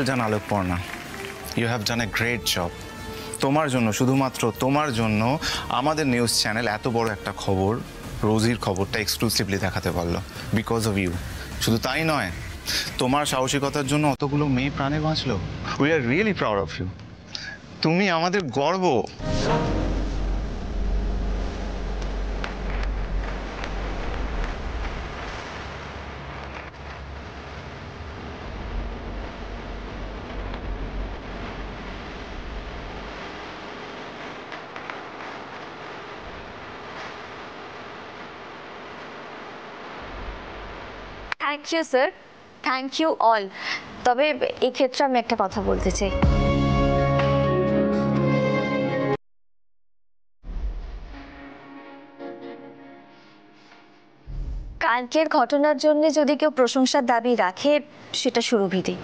Done Alokparna, you have done a great job. তোমার জন্য, শুধুমাত্র তোমার জন্য আমাদের নিউজ চ্যানেল এত বড় একটা খবর, রোজির খবরটা এক্সক্লুসিভলি দেখাতে পারলো, বিকজ অফ ইউ। শুধু তাই নয়, তোমার সাহসিকতার জন্য অতগুলো মেয়ে প্রাণে বাঁচলো। We are really proud of you. তুমি আমাদের গর্ব। Thank you sir, thank you all. তবে এই ক্ষেত্রে আমি একটা কথা বলতে চাই। কালকের ঘটনার জন্য যদি কেউ প্রশংসার দাবি রাখে, সেটা সুরভিদি।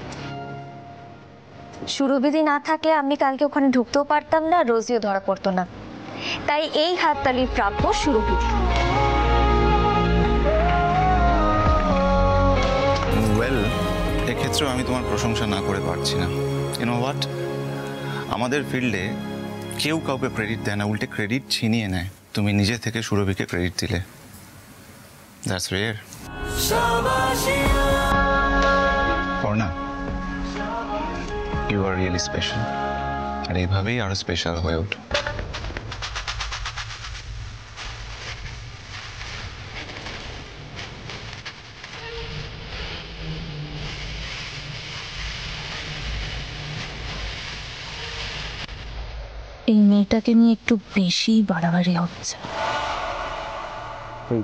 সুরভিদি না থাকলে আমি কালকে ওখানে ঢুকতেও পারতাম না, রোজিও ধরা পড়তো না। তাই এই হাততালির প্রাপ্য সুরভিদি। ওয়েল, এক্ষেত্রেও আমি তোমার প্রশংসা না করে পারছি না। ইউ নো হোয়াট, আমাদের ফিল্ডে কেউ কাউকে ক্রেডিট দেয় না, উল্টে ক্রেডিট ছিনিয়ে নেয়। তুমি নিজে থেকে সুরভিকে ক্রেডিট দিলে, that's rare. Parna, you are really special, আর এইভাবেই আরো স্পেশাল হয়ে ওঠো। এই মেয়েটাকে নিয়ে একটু বেশি বাড়াবাড়ি হচ্ছে। এই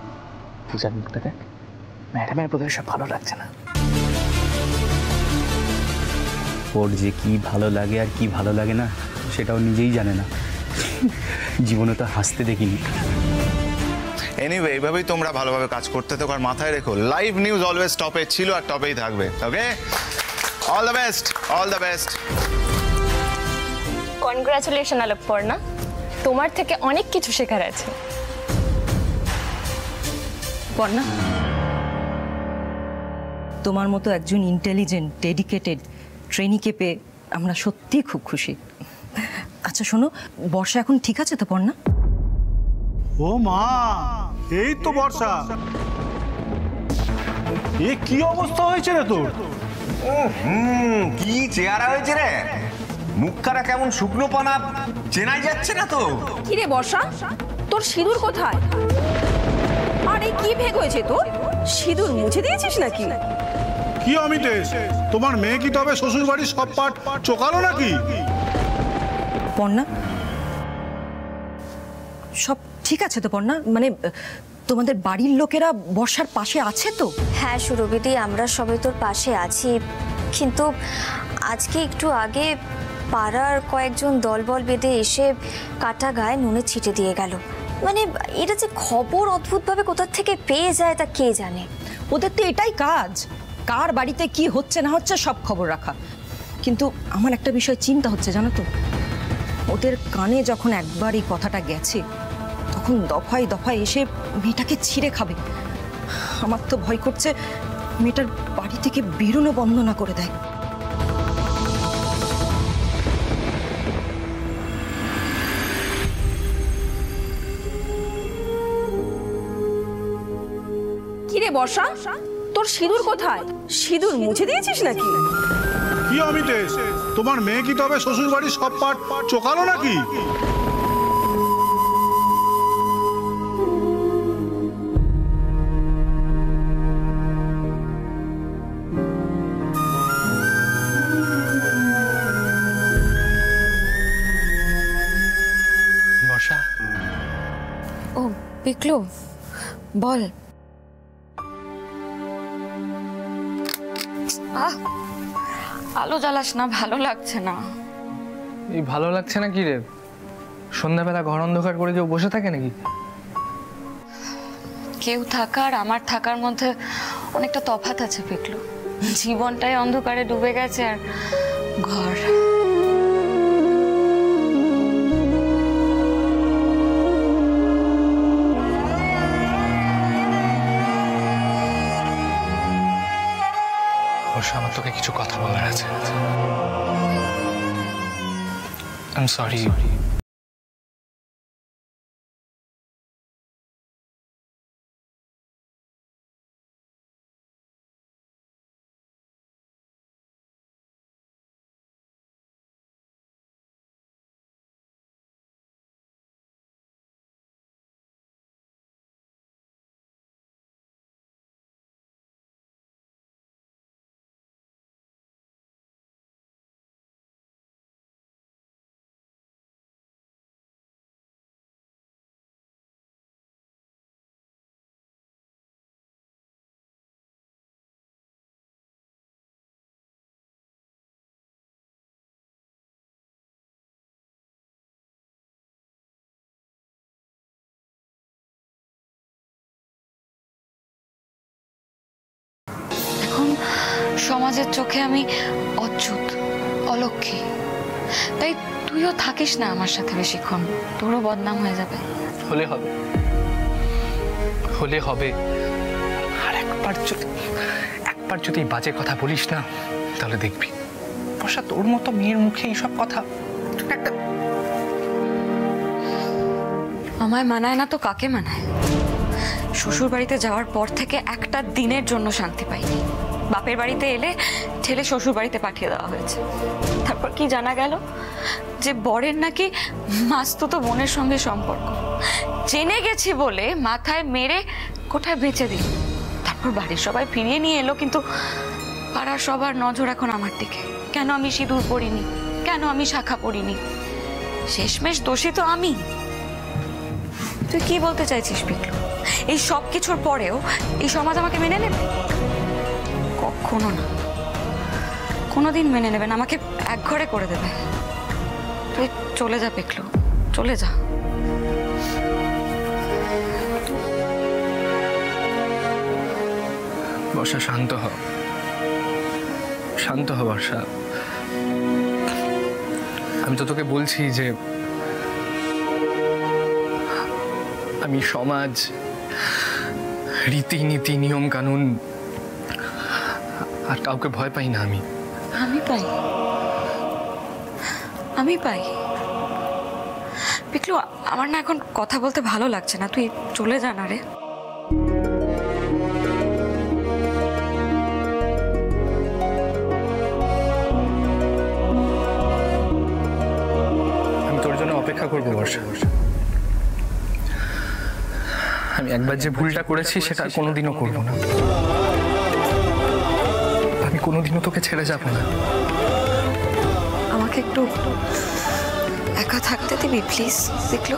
পূজার মুখটা দেখ, ম্যাডামের বোধহয় সব ভালো লাগছে না। ওর যে কি ভালো লাগে আর কি ভালো লাগে না সেটাও নিজেই জানে না। জীবনে তো হাসতে দেখিনি। এনিওয়ে, এইভাবেই তোমরা ভালোভাবে কাজ করতে থাকো, আর মাথায় রেখো, লাইভ নিউজ অলওয়েজ টপে ছিল আর টপেই থাকবে। Okay, all the best, all the best. Congratulation Alokparna, তোমার থেকে অনেক কিছু শেখার আছে। পর্ণা, তোমার মতো একজন ইন্টেলিজেন্ট ডেডিকেটেড ট্রেনিকে পেয়ে আমরা সত্যিই খুব খুশি। আচ্ছা শোনো, বর্ষা এখন ঠিক আছে তো পর্ণা? ও মা, এই তো বর্ষা। এ কি অবস্থা হয়েছে রে তোর? কি চেহারা হয়েছে রে, মুখখানা কেমন শুকনো পানা, চেনাই যাচ্ছে না তো। কি রে বর্ষা, তোর সিঁদুর কোথায়? আর এই কি ভেগ হয়েছে তোর? সিঁদুর মুছে দিয়েছিস নাকি? কি অমিতেশ, তোমার মেয়ে কি তবে শ্বশুর বাড়ির সব পাট চোকালো নাকি? পর্ণা, সব ঠিক আছে তো পর্ণা? মানে তোমাদের বাড়ির লোকেরা বর্ষার পাশে আছে তো? হ্যাঁ সুরভিদি, আমরা সবাই তোর পাশে আছি। কিন্তু আজকে একটু আগে পাড়ার কয়েকজন দলবল বেঁধে এসে কাটা গায়ে নুনে ছিটে দিয়ে গেল। মানে এটা যে খবর অদ্ভুতভাবে কোথা থেকে পেয়ে যায় তা কে জানে। ওদের তো এটাই কাজ, কার বাড়িতে কি হচ্ছে না হচ্ছে সব খবর রাখা। কিন্তু আমার একটা বিষয় চিন্তা হচ্ছে জানো তো, ওদের কানে যখন একবার এই কথাটা গেছে তখন দফায় দফায় এসে মেয়েটাকে ছিঁড়ে খাবে। আমার তো ভয় করছে মেয়েটার বাড়ি থেকে বেরোনো বন্ধ না করে দেয়। কি রে বর্ষা, তোর সিঁদুর কোথায়? সিঁদুর মুছে দিয়েছিস নাকি? কি অমিতেশ, তোমার মেয়ে কি তবে শ্বশুর বাড়ির সব পাট চোকালো নাকি? বর্ষা, ও পিকলু, বল। আলো জ্বালাস না, ভালো লাগছে না। এই ভালো লাগছে না কি রে? সন্ধ্যাবেলা ঘর অন্ধকার করে কেউ বসে থাকে নাকি? কেউ থাকার আমার থাকার মধ্যে অনেকটা তফাৎ আছে পিকলু। জীবনটাই অন্ধকারে ডুবে গেছে আর ঘর। বর্ষা, আমার তোকে কিছু কথা বলার আছে। I am sorry. সমাজের চোখে আমি অচ্যুত, অলক্ষী। তাই তুইও থাকিস না আমার সাথে বেশিক্ষণ, তোরও বদনাম হয়ে যাবে। হলে হবে, হলে হবে। আর একবার যদি বাজে কথা বলিস না, তাহলে দেখবি বর্ষা, তোর মতো মেয়ের মুখে এইসব কথা একটা। আমায় মানায় না তো কাকে মানায়? শ্বশুর বাড়িতে যাওয়ার পর থেকে একটা দিনের জন্য শান্তি পাইনি। বাপের বাড়িতে এলে ঠেলে শ্বশুর বাড়িতে পাঠিয়ে দেওয়া হয়েছে। তারপর কি জানা গেল যে বরের নাকি মাস্তুতো বোনের সঙ্গে সম্পর্ক। জেনে গেছি বলে মাথায় মেরে কোথায় বেঁচে দিল। তারপর বাড়ির সবাই ফিরিয়ে নিয়ে এলো, কিন্তু পাড়ার সবার নজর এখন আমার দিকে। কেন আমি সিঁদুর পরিনি, কেন আমি শাখা পরিনি? শেষমেশ দোষী তো আমি। তুই কি বলতে চাইছিস পিকলু? এই সব কিছুর পরেও এই সমাজ আমাকে মেনে নেবে? কখনো না, কোনোদিন মেনে নেবে না, আমাকে একঘরে করে দেবে। তুই চলে যা পিকলু, চলে যা। বর্ষা শান্ত হ, শান্ত হ বর্ষা। আমি তো তোকে বলছি যে আমি সমাজ, রীতিনীতি, নিয়ম কানুন আর কাউকে ভয় পাই না। আমি পাই পিকলু, আমার না এখন কথা বলতে ভালো লাগছে না, তুই চলে যা না রে। আমি তোর জন্য অপেক্ষা করবো বর্ষা। আমি একবার যে ভুলটা করেছি সেটা কোনোদিনও করবো না। আমি কোনোদিনও তোকে ছেড়ে যাবো না। আমাকে একটু একা থাকতে দিবি প্লিজ পিকলু?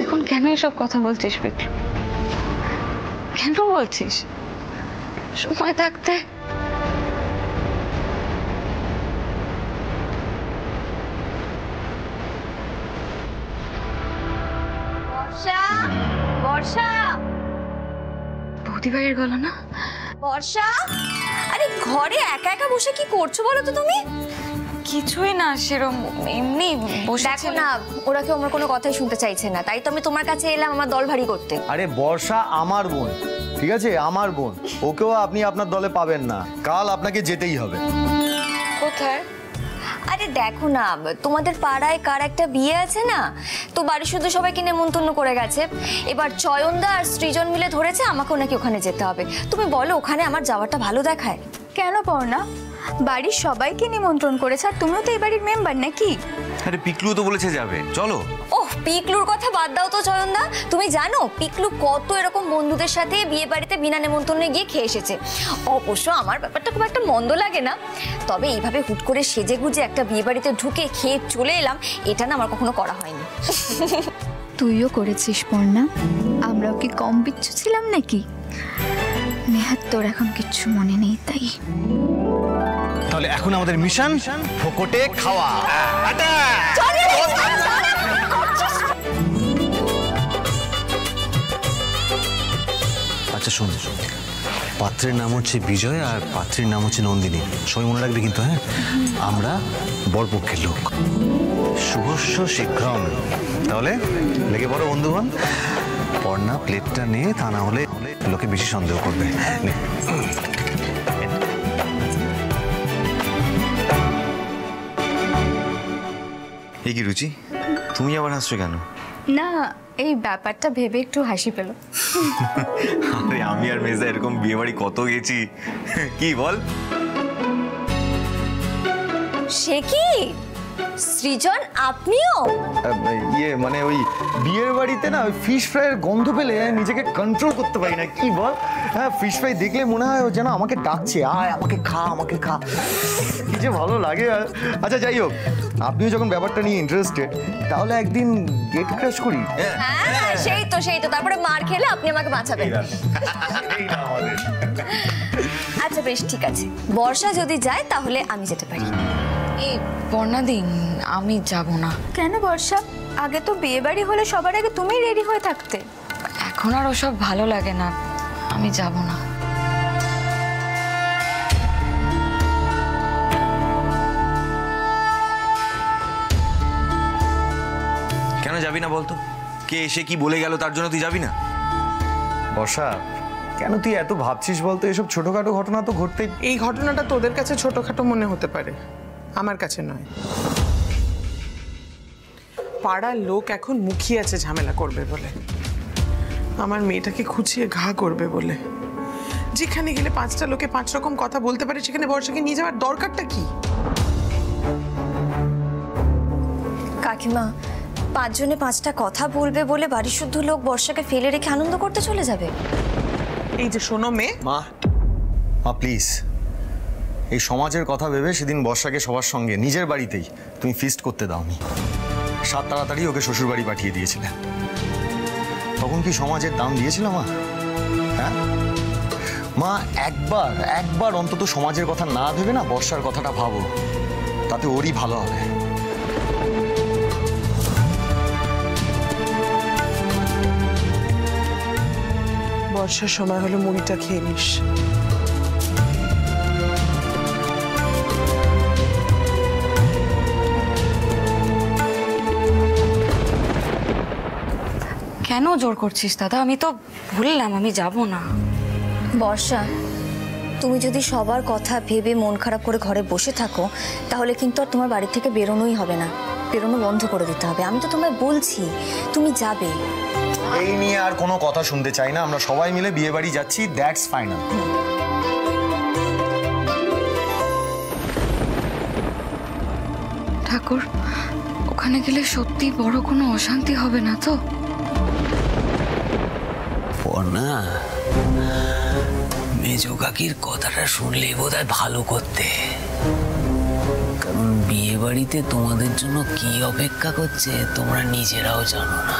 এখন কেন এসব কথা বলছিস পিকলু? কেন বলছিস? সময় থাকতে বর্ষা, বৌদি ভাইয়ের গলা না? বর্ষা, আরে ঘরে একা একা বসে কি করছো বলো তো তুমি? কিছুই না, সেরকম এমনি বসে। দেখো না, ওরা কেউ আমার কোনো কথাই শুনতে চাইছে না, তাই তো আমি তোমার কাছে এলাম আমার দল ভারী করতে। আরে বর্ষা আমার বোন, ঠিক আছে, আমার বোন, ওকেও আপনি আপনার দলে পাবেন না। কাল আপনাকে যেতেই হবে। কোথায়? আরে দেখো না, তোমাদের পাড়ায় কার একটা বিয়ে আছে না, তো বাড়ির শুধু সবাইকে নেমন্তন্ন করে গেছে। এবার চয়নদা আর সৃজন মিলে ধরেছে আমাকেও নাকি ওখানে যেতে হবে। তুমি বলো ওখানে আমার যাওয়াটা ভালো দেখায়? কেন পড়না, বাড়ির সবাইকে নিমন্ত্রণ করেছে, আর তুমিও তো এই বাড়ির মেম্বার নাকি? আরে পিকলু তো বলেছে যাবে, চলো। ওহ, পিকলুর কথা বাদ দাও তো চয়নদা। তুমি জানো পিকলু কত এরকম বন্ধুদের সাথে বিয়ে বাড়িতে বিনা নেমন্তন্নে গিয়ে খেয়ে এসেছে। অবশ্য আমার ব্যাপারটা খুব একটা মন্দ লাগে না, তবে এইভাবে হুট করে সেজে গুজে একটা বিয়ে বাড়িতে ঢুকে খেয়ে চলে এলাম, এটা না আমার কখনো করা হয়নি। তুইও করেছিস পড়না, আমরাও কি কম বিচ্ছু ছিলাম নাকি? নেহাত তোর এখন কিচ্ছু মনে নেই তাই। তাহলে এখন আমাদের মিশন ফোকটে খাওয়া। শোন, পাত্রের নাম হচ্ছে বিজয় আর পাত্রীর নাম হচ্ছে নন্দিনী। সবাই মনে রাখবে কিন্তু। হ্যাঁ, আমরা বরপক্ষের লোক। শুভস্য শীঘ্রম। তাহলে লেগে পড়ো বন্ধুগণ। পর্ণা প্লেটটা নে, তা না হলে লোকে বেশি সন্দেহ করবে। এই কি রুচি, তুমি আবার হাসছো কেন? না, এই ব্যাপারটা ভেবে একটু হাসি পেল। আরে আমি আর মেজা এরকম বিয়ে বাড়ি কত গেছি, কি বল? সে কি সৃজন, আপনিও? ইয়ে মানে ওই বিয়ের বাড়িতে না ওই ফিশ ফ্রাইয়ের গন্ধ পেলে নিজেকে কন্ট্রোল করতে পারি না, কি বল? হ্যাঁ, ফিশ ফ্রাই দেখলে মনে হয় যেন আমাকে ডাকছে, আয় আমাকে খা, আমাকে খা, কি যে ভালো লাগে। আচ্ছা যাই হোক, আপনিও যখন ব্যাপারটা নিয়ে ইন্টারেস্টেড, তাহলে একদিন গেট ক্র্যাশ করি। হ্যাঁ, সেই তো তারপরে মার খেলে আপনি আমাকে বাঁচাবেন। আচ্ছা বেশ, ঠিক আছে, বর্ষা যদি যায় তাহলে আমি যেতে পারি। এই বর্ণাদি, আমি যাব না। কেন বর্ষা? আগে তো বিয়ে বাড়ি হলে সবার আগে তুমি রেডি হয়ে থাকতে। এখন আর ওসব ভালো লাগে না, আমি যাব না। কেন যাবি না বলতো? কে এসে কি বলে গেল তার জন্য তুই যাবি না? বর্ষা, কেন তুই এত ভাবছিস বলতো? এসব ছোটখাটো ঘটনা তো ঘটতে। এই ঘটনাটা তোদের কাছে ছোটখাটো মনে হতে পারে, আমার কাছে নয়। পাড়ার লোক এখন মুখিয়ে আছে ঝামেলা করবে বলে, আমার মেয়েটাকে খুঁচিয়ে ঘা করবে বলে। যেখানে গেলে 5টা লোকে 5 রকম কথা বলতে পারে, সেখানে বর্ষাকে নিয়ে যাওয়ার দরকারটা কি? কাকিমা, 5 জনে 5টা কথা বলবে বলে বাড়ি শুদ্ধ লোক বর্ষাকে ফেলে রেখে আনন্দ করতে চলে যাবে? এই যে শোনো মেয়ে, মা প্লিজ, এই সমাজের কথা ভেবে সেদিন বর্ষাকে সবার সঙ্গে নিজের বাড়িতেই তুমি ফিস্ট করতে দাওনি। 7 তাড়াতাড়ি ওকে শ্বশুর বাড়ি পাঠিয়ে দিয়েছিলে। তখন কি সমাজের দাম দিয়েছিল মা? হ্যাঁ মা, একবার অন্তত সমাজের কথা না ভেবে না বর্ষার কথাটা ভাবো, তাতে ওরই ভালো হবে। বর্ষার সময় হলো, মুড়িটা খেয়ে নিস। কেন জোর করছিস দাদা? আমি তো বললাম আমি যাব না। বর্ষা, তুমি যদি সবার কথা ভেবে মন খারাপ করে ঘরে বসে থাকো, তাহলে কিন্তু আর তোমার বাড়ি থেকে বেরোনোই হবে না, বেরোনো বন্ধ করে দিতে হবে। আমি তো তোমায় বলছি তুমি যাবে। এই নিয়ে আর কোনো কথা শুনতে চাই না, আমরা সবাই মিলে বিয়ে বাড়ি যাচ্ছি, দ্যাটস ফাইনাল। ঠাকুর, ওখানে গেলে সত্যি বড় কোনো অশান্তি হবে না তো? পর্ণা, মেজো কাকির কথাটা শুনলে বোধহয় ভালো করতে, কারণ বিয়ে বাড়িতে তোমাদের জন্য কি অপেক্ষা করছে তোমরা নিজেরাও জানো না।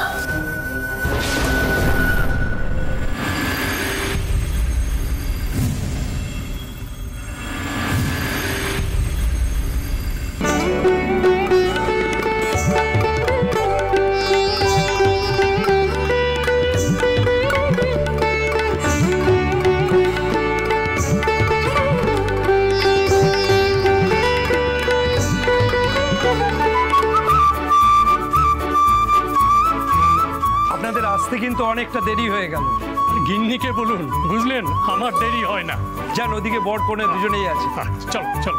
কিন্তু অনেকটা দেরি হয়ে গেল। গিন্নিকে বলুন, বুঝলেন, আমার দেরি হয় না। যান, ওদিকে বর কনে দুজনেই আছে। চল চল।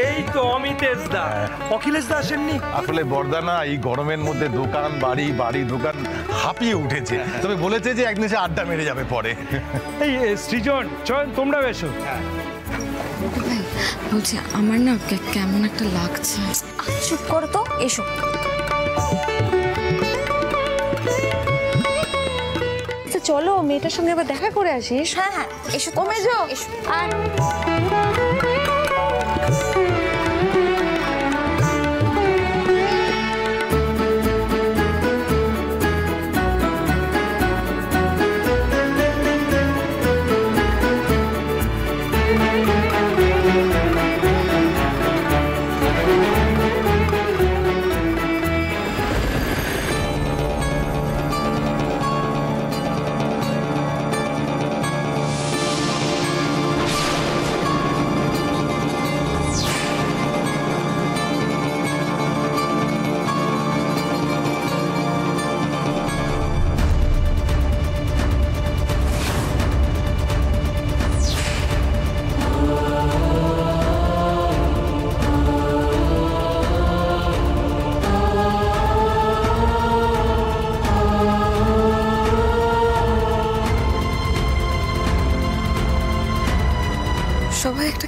এই তো অমিতেশ দা। অখিলেশ দা আসেননি? আসলে বর্দা না, এই গরমের মধ্যে দোকান বাড়ি দোকান হাঁপিয়ে উঠেছে, তবে বলেছে যে একদিন সে আড্ডা মেরে যাবে পরে। এই সৃজন, চল তোমরা এসো। বলছি, আমার না কেমন একটা লাগছে। চুপ করো তো, এসো। চলো মেয়েটার সঙ্গে এবার দেখা করে আসিস। হ্যাঁ হ্যাঁ, এসো। ও মেজো, আর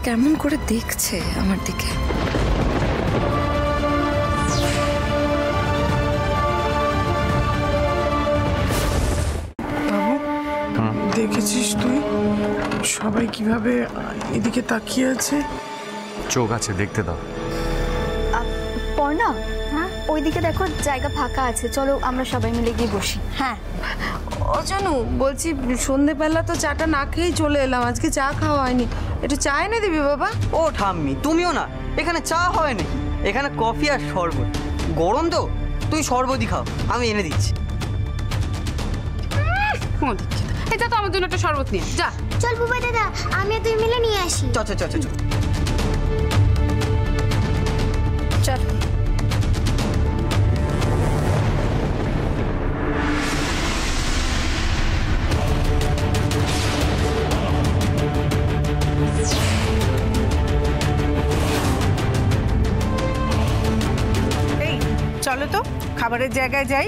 কেমন করে দেখছে আমার দিকে। বাবু, দেখেছিস তুই সবাই কিভাবে এদিকে তাকিয়ে আছে? চোখ আছে, দেখতে দাও। পর্ণা, হ্যাঁ ওইদিকে দেখো জায়গা ফাঁকা আছে, চলো আমরা সবাই মিলে গিয়ে বসি। হ্যাঁ ও জানু, বলছি সন্ধেবেলা তো চাটা না খেয়েই চলে এলাম, আজকে চা খাওয়া হয়নি, একটু চা এনে দিবি বাবা? ও ঠাম্মি, তুমিও না, এখানে চা হয় নাকি? এখানে কফি আর শরবত। গরম তো, তুই শরবতই খাও, আমি এনে দিচ্ছি। এটা তো আমার জন্য একটা শরবত নিয়ে যা। চল বুবাই দাদা, আমি তুই মিলে নিয়ে আসি। চল চল চল চল চল। এই চলো তো খাবারের জায়গায় যাই,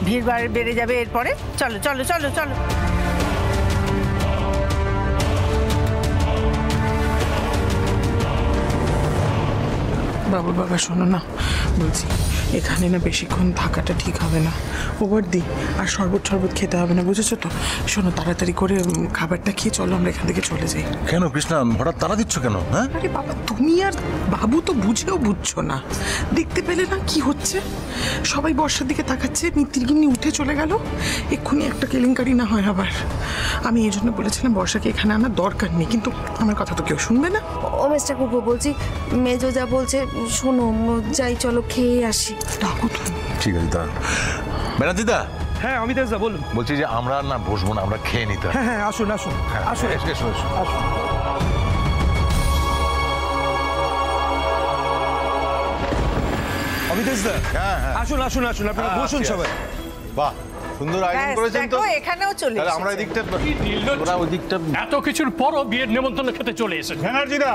ভিড় বেড়ে যাবে এরপরে। চলো চলো চলো চলো। বাবুর বাবা শোনো না, বলছি এখানে না বেশিক্ষণ থাকাটা ঠিক হবে না। ওভার দি আর শরবত খেতে হবে না, বুঝেছো তো? শোনো, তাড়াতাড়ি করে খাবারটা খেয়ে চলো আমরা এখান থেকে চলে যাই। কেন কৃষ্ণা, হঠাৎ তাড়া দিচ্ছ কেন? হ্যাঁ, আরে বাবা, তুমি আর বাবু তো বুঝছো না, দেখতে পেলে না কি হচ্ছে? সবাই বর্ষার দিকে তাকাচ্ছে, নিত্যিরগিন্নি উঠে চলে গেল, এক্ষুনি একটা কেলেঙ্কারি না হয় আবার। আমি এই জন্য বলেছিলাম বর্ষাকে এখানে আনার দরকার নেই, কিন্তু আমার কথা তো কেউ শুনবে না। ও মিস্টার কুকু, বলছি মেজো যা বলছে শোনো, যাই চলো খেয়ে আসি। ডাকো তুমি। ঠিক আছে দাঁড়ান। ব্যানার্জি দা। হ্যাঁ অমিত দা বলুন। বলছি যে আমরা না বসবো না, আমরা খেয়ে নিতে। হ্যাঁ হ্যাঁ আসুন আসুন আসুন আসুন। অমিত দা, আসুন আসুন আসুন, আপনারা বসুন সবাই। বাহ, সুন্দর আয়োজন করেছেন তো। এখানেও চলে তাহলে আমরা এদিকটা, ওরা ওই দিকটা। এত কিছুর পরও বিয়ের নেমন্তন্ন খেতে চলে এসেছে। ব্যানার্জিদা,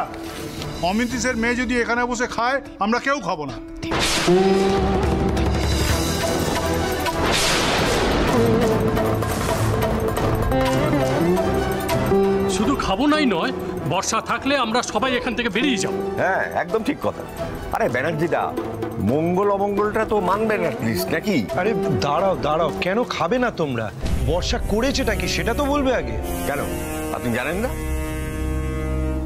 অমিতিসের মেয়ে যদি এখানে বসে খায়, আমরা কেউ খাবো না। শুধু খাবো নাই নয়, বর্ষা থাকলে আমরা সবাই এখান থেকে বেরিয়ে যাব। হ্যাঁ, একদম ঠিক কথা। আরে ব্যানার্জিদা, মঙ্গল অমঙ্গলটা তো মানবেন অ্যাটলিস্ট, নাকি? আরে দাঁড়াও দাঁড়াও, কেন খাবে না তোমরা? বর্ষা করেছেটা কি সেটা তো বলবে আগে। কেন, আপনি জানেন না?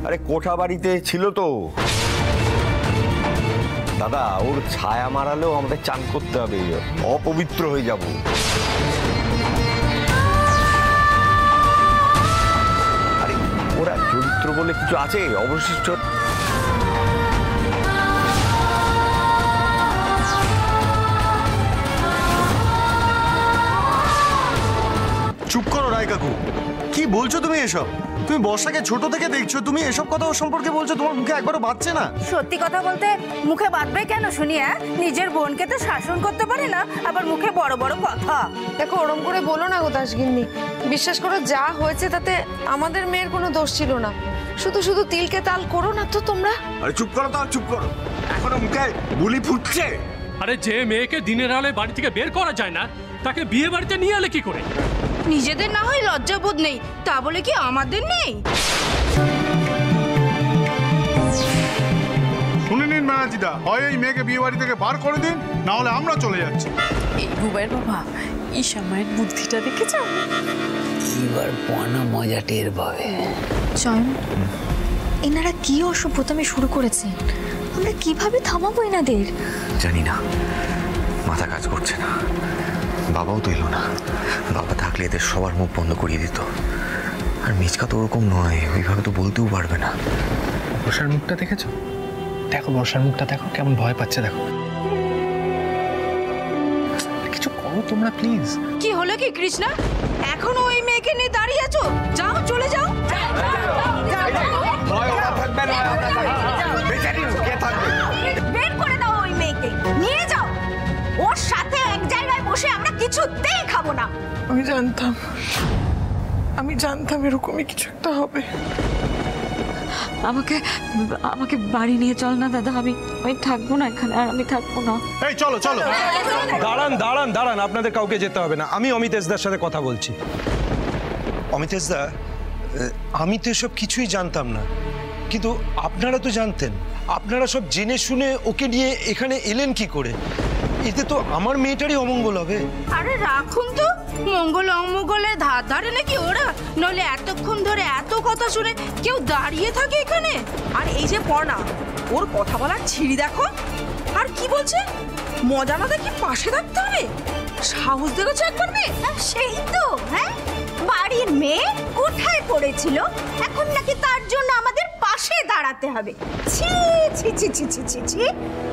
আরে কোঠা বাড়িতে ছিল তো দাদা, ওর ছায়া মারালেও আমাদের চান করতে হবে, অপবিত্র হয়ে যাব। আরে ওরা চরিত্র বলে কিছু আছে অবশিষ্ট। চুপ করো রায় কাকু, কি বলছো তুমি এসব? তুমি বর্ষাকে ছোট থেকে দেখছো, তুমি এসব কথা ওর সম্পর্কে বলছো, তোমার মুখে একবারও বাজছে না? সত্যি কথা বলতে মুখে বাঁধবে কেন শুনি? নিজের বোনকে তো শাসন করতে পারে না, আবার মুখে বড় বড় কথা। দেখো ওরম করে বলো না গো দাসগিন্নি, বিশ্বাস করো যা হয়েছে তাতে আমাদের মেয়ের কোনো দোষ ছিল না। শুধু শুধু তিলকে তাল করো না তো তোমরা। আরে চুপ করো, তাও চুপ করো, এখনো মুখে বুলি ফুটছে। আরে যে মেয়েকে দিনের আলোয় বাড়ি থেকে বের করা যায় না, তাকে বিয়ে বাড়িতে নিয়ে এলে কি করে? নিজেদের না হয় লজ্জাবোধ নেই, তা বলে কি আমাদের নেই? শুনে নিন ব্যানার্জিদা, হয় এই মেয়েকে বিয়ে বাড়ি থেকে বার করে দিন, না হলে আমরা চলে যাচ্ছি। এই বুবাইয়ের বাবা, ঈশা মায়ের বুদ্ধিটা দেখেছ? এবার পনা মজা টের পাবে। চয়ন, এনারা কি অসভ্যতামি শুরু করেছেন? আমরা কিভাবে থামাবো এনাদের? জানি না, মাথা কাজ করছে না। বাবাও তো এলো না, বাবা থাকলে এদের সবার মুখ বন্ধ করিয়ে দিত। আর মিচকা তো ওরকম নয়, ওইভাবে তো বলতেও পারবে না। বর্ষার মুখটা দেখেছো? দেখো বর্ষার মুখটা, দেখো কেমন ভয় পাচ্ছে, দেখো। কিছু করো তোমরা প্লিজ। কি হলো কি কৃষ্ণা, এখনো ওই মেয়েকে নিয়ে দাঁড়িয়ে আছো? যাও, চলে যাও। বের করে দাও ওই মেয়েকে, নিয়ে যাও। ওর সাথে এক জায়গায় বসে আমরা কিছুতেই খাবো না। আমি জানতাম এরকমই কিছু একটা হবে। আমাকে বাড়ি নিয়ে চল না দাদা, আমি থাকবো না এখানে, আর আমি থাকবো না। এই চলো চলো। দাঁড়ান দাঁড়ান দাঁড়ান, আপনাদের কাউকে যেতে হবে না, আমি অমিতেশদার সাথে কথা বলছি। অমিতেশদা, আমি তো এসব কিছুই জানতাম না। কিন্তু আপনারা তো জানতেন, আপনারা সব জেনে শুনে ওকে নিয়ে এখানে এলেন কি করে? এতে তো আমার মেয়েটারই অমঙ্গল হবে। আরে রাখুন তো, মঙ্গল অমঙ্গলের ধার ধারে নাকি ওরা? নইলে এতক্ষণ ধরে এত কথা শুনে কেউ দাঁড়িয়ে থাকে এখানে? আর এই যে পর্ণা, ওর কথা বলার ছিঁড়ি দেখো। আর কি বলছে, মজা না দেখি পাশে থাকতে হবে? সাহস দেখেছো একবার মেয়ে? সেই তো, হ্যাঁ, বাড়ির মেয়ে কোথায় পড়েছিল, এখন নাকি তার জন্য আমাদের পাশে দাঁড়াতে হবে। ছি ছি ছি ছি ছি ছি ছি,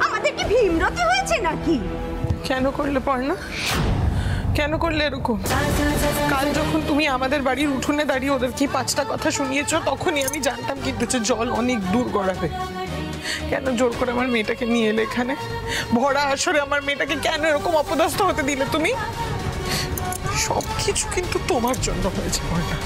আমাদের কি ভীমরতি হয়েছে নাকি? কেন করলে পর্ণা, কেন করলে এরকম? কাল যখন তুমি আমাদের বাড়ির উঠোনে দাঁড়িয়ে ওদের কি 5টা কথা শুনিয়েছো, তখনই আমি জানতাম কিন্তু যে জল অনেক দূর গড়াবে। কেন জোর করে আমার মেয়েটাকে নিয়ে এলে এখানে? ভরা আসরে আমার মেয়েটাকে কেন এরকম অপদস্থ হতে দিলে তুমি? সবকিছু কিন্তু তোমার জন্য হয়েছে পর্ণা।